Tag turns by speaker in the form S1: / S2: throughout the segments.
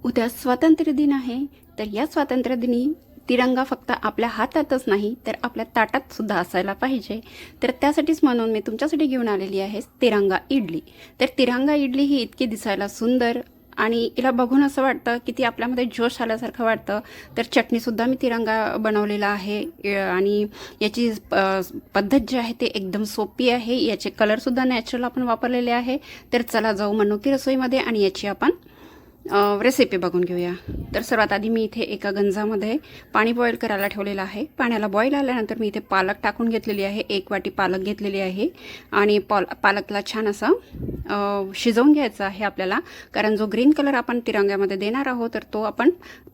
S1: उद्या स्वातंत्र्य दिन आहे, तर या स्वातंत्र्य दिनी तिरंगा फक्त आपल्या हातातच नाही तर आपल्या ताटात सुद्धा असायला पाहिजे. तर त्यासाठीच म्हणून मी तुमच्यासाठी घेऊन आलेली आहे तिरंगा इडली. तर तिरंगा इडली ही इतकी दिसायला सुंदर आणि हिला बघून असं वाटतं की ती आपल्यामध्ये जोश आल्यासारखं वाटतं. तर चटणीसुद्धा मी तिरंगा बनवलेला आहे आणि याची पद्धत जी आहे ते एकदम सोपी आहे. याचे कलरसुद्धा नॅचरल आपण वापरलेले आहे. तर चला जाऊ मनोकी रसोईमध्ये आणि याची आपण रेसिपी बघून घेऊया. तर सर्वात आधी मी इथे एका गंजामध्ये पाणी बॉईल करायला ठेवलेलं आहे. पाण्याला बॉईल आल्यानंतर मी इथे पालक टाकून घेतलेली आहे. 1 वाटी पालक घेतलेली आहे आणि पालकला छान असं शिजवून घ्यायचं आहे आपल्याला, कारण जो ग्रीन कलर आपण तिरंग्यामध्ये देणार आहोत तर तो आपण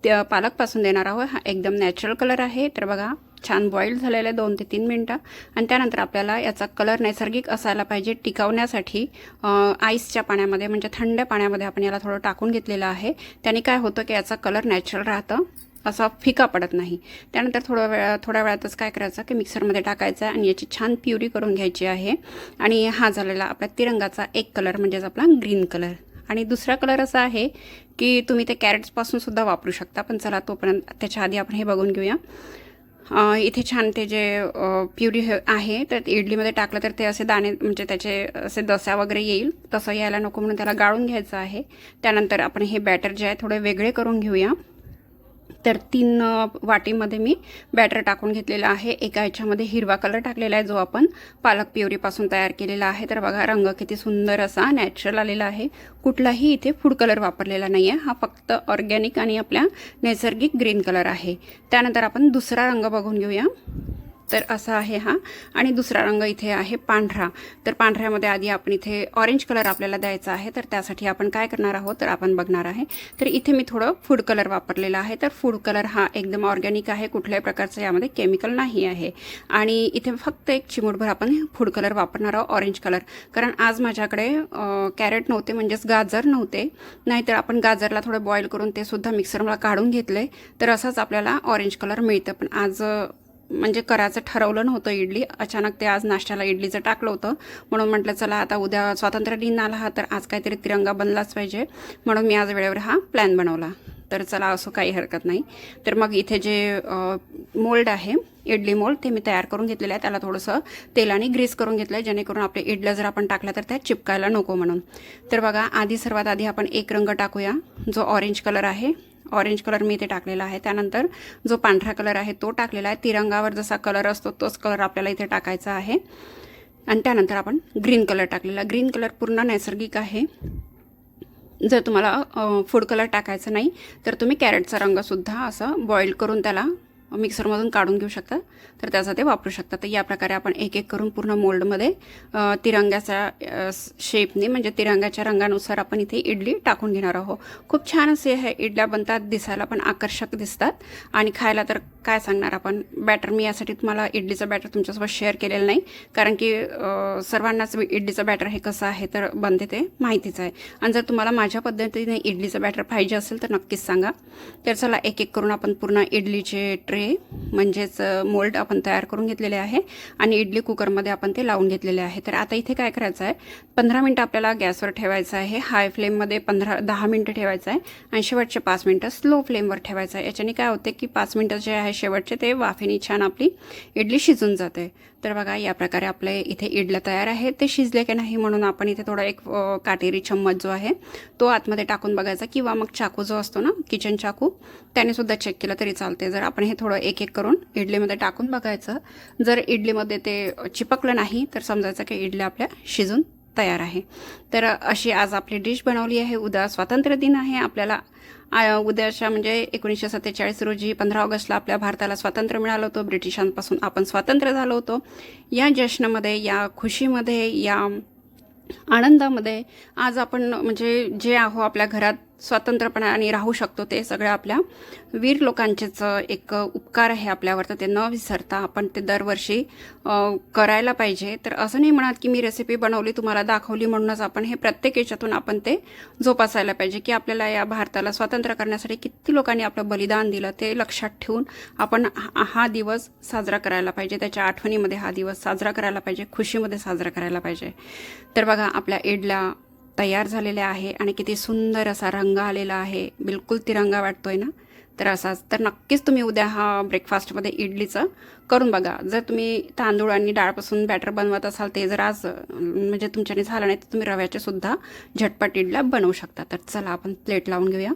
S1: पालकपासून देणार आहोत. हा एकदम नॅचरल कलर आहे. तर बघा छान बॉईल झालेलं आहे 2 ते 3 मिनटं आणि त्यानंतर आपल्याला याचा कलर नैसर्गिक असायला पाहिजे. टिकवण्यासाठी आईसच्या पाण्यामध्ये म्हणजे थंड पाण्यामध्ये आपण याला थोडं टाकून घेतलेलं आहे. त्याने काय होतं की याचा कलर नॅचरल राहतं, असा फिका पडत नाही. त्यानंतर थोड्या वेळातच काय करायचं की मिक्सरमध्ये टाकायचं आणि याची छान प्युरी करून घ्यायची आहे. आणि हा झालेला आपला तिरंगाचा एक कलर म्हणजेच आपला ग्रीन कलर. आणि दुसरा कलर असा आहे की तुम्ही ते कॅरेट्सपासून सुद्धा वापरू शकता. पण चला तोपर्यंत त्याच्या आधी आपण हे बघून घेऊया. इथे छान ते जे प्युरी आहे तर इडलीमध्ये टाकलं तर ते असे दाणे म्हणजे त्याचे असे दस्या वगैरे येईल, तसं यायला नको म्हणून त्याला गाळून घ्यायचं आहे. त्यानंतर आपण हे बॅटर जे आहे थोडे वेगळे करून घेऊया. तर 3 वाटीमध्ये मी बॅटर टाकून घेतलेलं आहे. एका ह्याच्यामध्ये हिरवा कलर टाकलेला आहे जो आपण पालक प्युरीपासून तयार केलेला आहे. तर बघा रंग किती सुंदर असा नॅचरल आलेला आहे. कुठलाही इथे फूड कलर वापरलेला नाही आहे. हा फक्त ऑर्गॅनिक आणि आपल्या नैसर्गिक ग्रीन कलर आहे. त्यानंतर आपण दुसरा रंग बघून घेऊया. तर असा आहे हा. आणि दुसरा रंग इथे आहे पांढरा. तर पांढऱ्यामध्ये आधी आपण इथे ऑरेंज कलर आपल्याला द्यायचा आहे. तर त्यासाठी आपण काय करणार आहोत तर आपण बघणार आहे. तर इथे मी थोडं फूड कलर वापरलेला आहे. तर फूड कलर हा एकदम ऑर्गॅनिक आहे, कुठल्याही प्रकारचं यामध्ये केमिकल नाही आहे. आणि इथे फक्त एक चिमूटभर आपण फूड कलर वापरणार आहोत ऑरेंज कलर, कारण आज माझ्याकडे कॅरेट नव्हते म्हणजेच गाजर नव्हते. नाहीतर आपण गाजरला थोडं बॉईल करून ते सुद्धा मिक्सरला काढून घेतले तर असाच आपल्याला ऑरेंज कलर मिळतं. पण आज म्हणजे करायचं ठरवलं नव्हतं इडली, अचानक ते आज नाश्त्याला इडलीचं टाकलं होतं. म्हणून म्हटलं चला आता उद्या स्वातंत्र्य दिन आला हा तर आज काहीतरी तिरंगा बनलाच पाहिजे, म्हणून मी आज वेळेवर हा प्लॅन बनवला. तर चला असं काही हरकत नाही. तर मग इथे जे मोल्ड आहे इडली मोल्ड ते मी तयार करून घेतलेलं आहे. त्याला थोडंसं तेलाने ग्रीस करून घेतलं आहे जेणेकरून आपल्या इडल्या जर आपण टाकल्या तर त्या चिपकायला नको म्हणून. तर बघा सर्वात आधी आपण एक रंग टाकूया जो ऑरेंज कलर आहे. ऑरेंज कलर मी इथे टाकलेला आहे. त्यानंतर जो पांढरा कलर आहे तो टाकलेला आहे. तिरंगावर जसा कलर असतो तोच कलर आपल्याला इथे टाकायचा आहे. आणि त्यानंतर आपण ग्रीन कलर टाकलेला. ग्रीन कलर पूर्ण नैसर्गिक आहे. जर तुम्हाला फूड कलर टाकायचं नाही तर तुम्ही कॅरेटचा रंगसुद्धा असं बॉईल करून त्याला मिक्सरमधून काढून घेऊ शकता, तर त्याचा ते वापरू शकता. तर या प्रकारे आपण एक एक करून पूर्ण मोल्डमध्ये तिरंग्याच्या शेपने म्हणजे तिरंग्याच्या रंगानुसार आपण इथे इडली टाकून घेणार आहोत. खूप छान असे हे इडल्या बनतात, दिसायला पण आकर्षक दिसतात आणि खायला तर काय सांगणार आपण. बॅटर मी यासाठी तुम्हाला इडलीचं बॅटर तुमच्यासोबत शेअर केलेलं नाही, कारण की सर्वांनाच इडलीचं बॅटर हे कसं आहे तर बनते ते माहितीच आहे. आणि जर तुम्हाला माझ्या पद्धतीने इडलीचं बॅटर पाहिजे असेल तर नक्कीच सांगा. तर चला एक एक करून आपण पूर्ण इडलीचे ट्रे म्हणजेच मोल्ड आपण तयार करून घेतलेले आहे आणि इडली कुकरमध्ये आपण ते लावून घेतलेले आहे. तर आता इथे काय करायचं आहे, 15 मिनटं आपल्याला गॅसवर ठेवायचं आहे. हाय फ्लेममध्ये 10 मिनटं ठेवायचं आहे आणि शेवटचे 5 मिनटं स्लो फ्लेमवर ठेवायचं आहे. याच्याने काय होते की 5 मिनटं जे आहे शेवटचे ते वाफेने छान आपली इडली शिजून जाते. तर बघा या प्रकारे आपले इथे इडल्या तयार आहे. ते शिजले की नाही म्हणून आपण इथे थोडा एक काटेरी चम्मच जो आहे तो आतमध्ये टाकून बघायचा, किंवा मग चाकू जो असतो ना किचन चाकू त्याने सुद्धा चेक केलं तरी चालते. जर आपण हे थोडं एक एक करून इडलीमध्ये टाकून बघायचं, जर इडलीमध्ये ते चिपकलं नाही तर समजायचं की इडल्या आपल्या शिजून तयार आहे. तर अशी आज आपली डिश बनवली आहे. उद्या स्वातंत्र्य दिन आहे आपल्याला. उद्याच्या म्हणजे 1947 रोजी 15 ऑगस्टला आपल्या भारताला स्वातंत्र्य मिळालं होतं. ब्रिटिशांपासून आपण स्वातंत्र्य झालो होतो. या जश्नमध्ये, या खुशीमध्ये, या आनंदामध्ये आज आपण म्हणजे जे आहो आपल्या घरात स्वतंत्रपणाने राहू शकतो ते सगळं आपल्या वीर लोकांचेच एक उपकार आहे आपल्यावर. तर ते न विसरता आपण ते दरवर्षी करायला पाहिजे. तर असं नाही म्हणत की मी रेसिपी बनवली तुम्हाला दाखवली म्हणूनच आपण हे प्रत्येक याच्यातून आपण ते जोपासायला पाहिजे की आपल्याला या भारताला स्वतंत्र करण्यासाठी किती लोकांनी आपलं बलिदान दिलं ते लक्षात ठेवून आपण हा दिवस साजरा करायला पाहिजे. त्याच्या आठवणीमध्ये हा दिवस साजरा करायला पाहिजे, खुशीमध्ये साजरा करायला पाहिजे. तर बघा आपल्या इडल्या तयार झालेले आहे आणि किती सुंदर असा रंग आलेला आहे. बिलकुल तिरंगा वाटतोय ना. तर असाच तर नक्कीच तुम्ही उद्या हा ब्रेकफास्टमध्ये इडलीचं करून बघा. जर तुम्ही तांदूळ आणि डाळपासून बॅटर बनवत असाल, ते जर आज म्हणजे तुमच्याने झालं नाही तर तुम्ही रव्याचे सुद्धा झटपट इडल्या बनवू शकता. तर चला आपण प्लेट लावून घेऊया.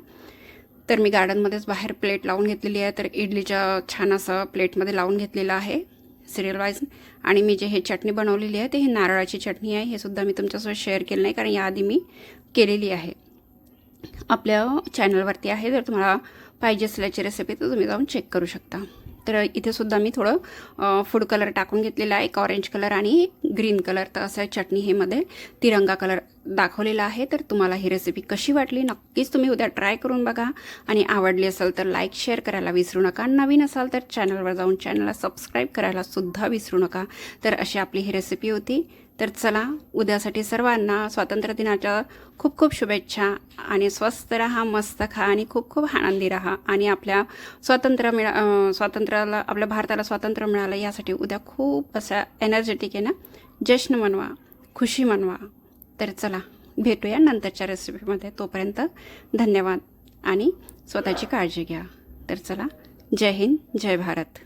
S1: तर मी गार्डनमध्येच बाहेर प्लेट लावून घेतलेली आहे. तर इडलीच्या छान असं प्लेटमध्ये लावून घेतलेलं आहे सिरियल वाईज. आणि मी जे हे चटणी बनवलेली आहे ते ही नारळाची चटणी आहे. हे सुद्धा मी तुमच्यासोबत शेअर केलं नाही, कारण याआधी मी केलेली आहे, आपल्या चॅनलवरती आहे. जर तुम्हाला पाहिजे असल्याची रेसिपी तर तुम्ही जाऊन चेक करू शकता. तर इथे सुद्धा मी थोडं फूड कलर टाकून घेतलेला आहे, एक ऑरेंज कलर आणि ग्रीन कलर. तर असं चटणी हे मध्ये तिरंगा कलर दाखवलेला आहे. तर तुम्हाला ही रेसिपी कशी वाटली नक्कीच तुम्ही उद्या ट्राय करून बघा. आणि आवडली असेल तर लाईक शेअर करायला विसरू नका. नवीन असाल तर चॅनलवर जाऊन चॅनलला सबस्क्राईब करायला सुद्धा विसरू नका. तर अशी आपली ही रेसिपी होती. तर चला, उद्यासाठी सर्वांना स्वातंत्र्य दिनाच्या खूप खूप शुभेच्छा. आणि स्वस्त राहा, मस्त खा आणि खूप खूप आनंदी राहा. आणि आपल्या स्वातंत्र्याला, आपल्या भारताला स्वातंत्र्य मिळालं यासाठी उद्या खूप असा एनर्जेटिक आहे ना जश्न मनवा, खुशी मनवा. तर चला, भेटूया नंतरच्या रेसिपीमध्ये. तोपर्यंत धन्यवाद आणि स्वतःची काळजी घ्या. तर चला, जय हिंद, जय भारत.